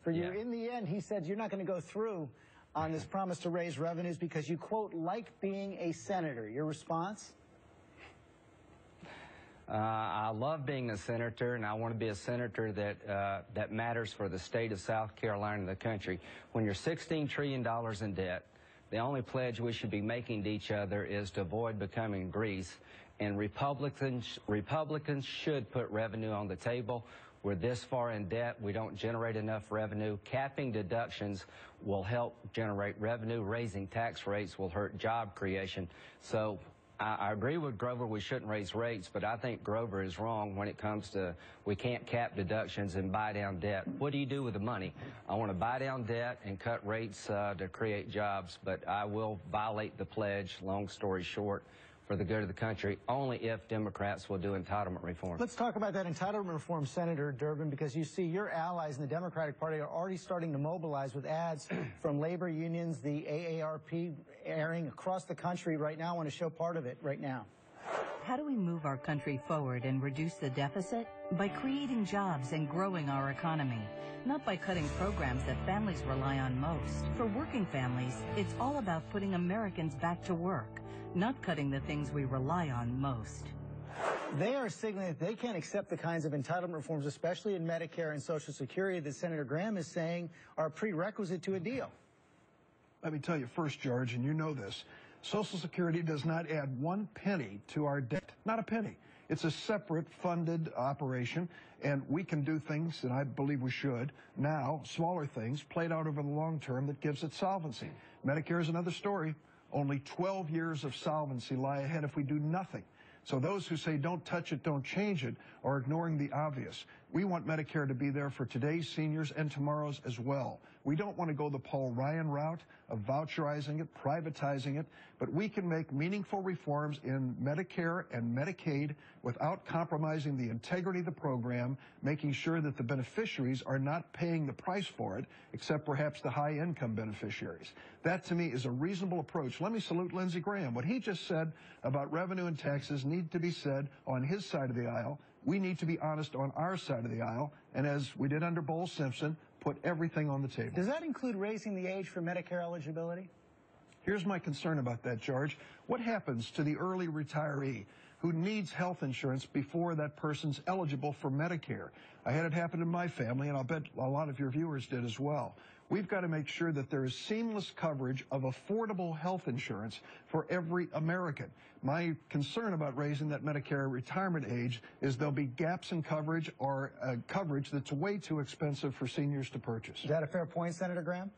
for you. Yeah. In the end, he said you're not going to go through on this promise to raise revenues because you, quote, like being a senator. Your response? I love being a senator, and I want to be a senator that matters for the state of South Carolina and the country. When you're $16 trillion in debt, the only pledge we should be making to each other is to avoid becoming Greece, and Republicans should put revenue on the table. We're this far in debt, we don't generate enough revenue. Capping deductions will help generate revenue. Raising tax rates will hurt job creation. So I agree with Grover, we shouldn't raise rates, but I think Grover is wrong when it comes to we can't cap deductions and buy down debt. What do you do with the money? I want to buy down debt and cut rates to create jobs, but I will violate the pledge, long story short, for the good of the country, only if Democrats will do entitlement reform. Let's talk about that entitlement reform, Senator Durbin, because you see your allies in the Democratic Party are already starting to mobilize with ads from labor unions, the AARP airing across the country right now. I want to show part of it right now. How do we move our country forward and reduce the deficit? By creating jobs and growing our economy, not by cutting programs that families rely on most. For working families, it's all about putting Americans back to work, not cutting the things we rely on most. They are signaling that they can't accept the kinds of entitlement reforms, especially in Medicare and Social Security, that Senator Graham is saying are a prerequisite to a deal. Let me tell you first, George, and you know this, Social Security does not add 1 penny to our debt, not a penny. It's a separate funded operation, and we can do things, and I believe we should, now, smaller things, played out over the long term that gives it solvency. Medicare is another story. Only 12 years of solvency lie ahead if we do nothing. So those who say don't touch it, don't change it, are ignoring the obvious. We want Medicare to be there for today's seniors and tomorrow's as well. We don't want to go the Paul Ryan route of voucherizing it, privatizing it, but we can make meaningful reforms in Medicare and Medicaid without compromising the integrity of the program, making sure that the beneficiaries are not paying the price for it, except perhaps the high-income beneficiaries. That, to me, is a reasonable approach. Let me salute Lindsey Graham. What he just said about revenue and taxes need to be said on his side of the aisle. We need to be honest on our side of the aisle, and as we did under Bowles Simpson, put everything on the table. Does that include raising the age for Medicare eligibility? Here's my concern about that, George. What happens to the early retiree who needs health insurance before that person's eligible for Medicare? I had it happen in my family, and I'll bet a lot of your viewers did as well. We've got to make sure that there is seamless coverage of affordable health insurance for every American. My concern about raising that Medicare retirement age is there'll be gaps in coverage or coverage that's way too expensive for seniors to purchase. Is that a fair point, Senator Graham?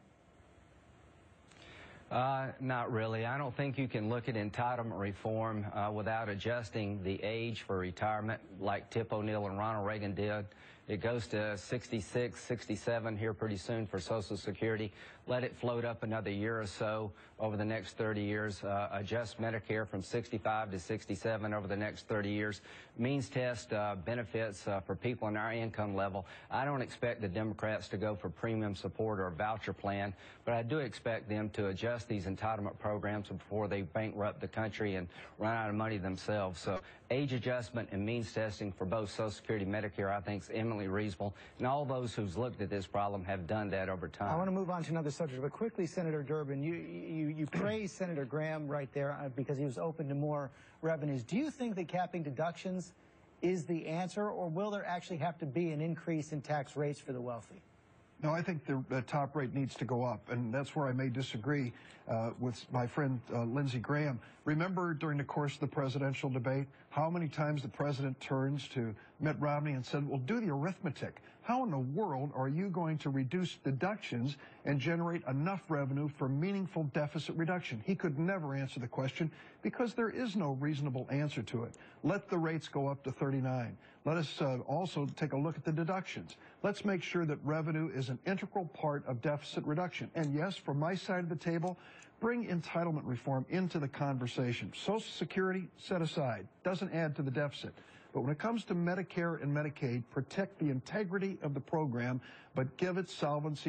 Not really. I don't think you can look at entitlement reform without adjusting the age for retirement like Tip O'Neill and Ronald Reagan did. It goes to 66, 67 here pretty soon for Social Security. Let it float up another year or so over the next 30 years. Adjust Medicare from 65 to 67 over the next 30 years. Means test benefits for people in our income level. I don't expect the Democrats to go for premium support or a voucher plan, but I do expect them to adjust these entitlement programs before they bankrupt the country and run out of money themselves. So age adjustment and means testing for both Social Security and Medicare, I think, is eminently reasonable, and all those who've looked at this problem have done that over time. I want to move on to another subject, but quickly, Senator Durbin, you praised Senator Graham right there because he was open to more revenues. Do you think that capping deductions is the answer, or will there actually have to be an increase in tax rates for the wealthy? No, I think the top rate needs to go up, and that's where I may disagree with my friend Lindsey Graham. Remember during the course of the presidential debate how many times the president turns to Mitt Romney and said, well, do the arithmetic. How in the world are you going to reduce deductions and generate enough revenue for meaningful deficit reduction? He could never answer the question because there is no reasonable answer to it. Let the rates go up to 39. Let us also take a look at the deductions. Let's make sure that revenue is an integral part of deficit reduction. And yes, from my side of the table, bring entitlement reform into the conversation. Social Security, set aside. Doesn't add to the deficit. But when it comes to Medicare and Medicaid, protect the integrity of the program, but give it solvency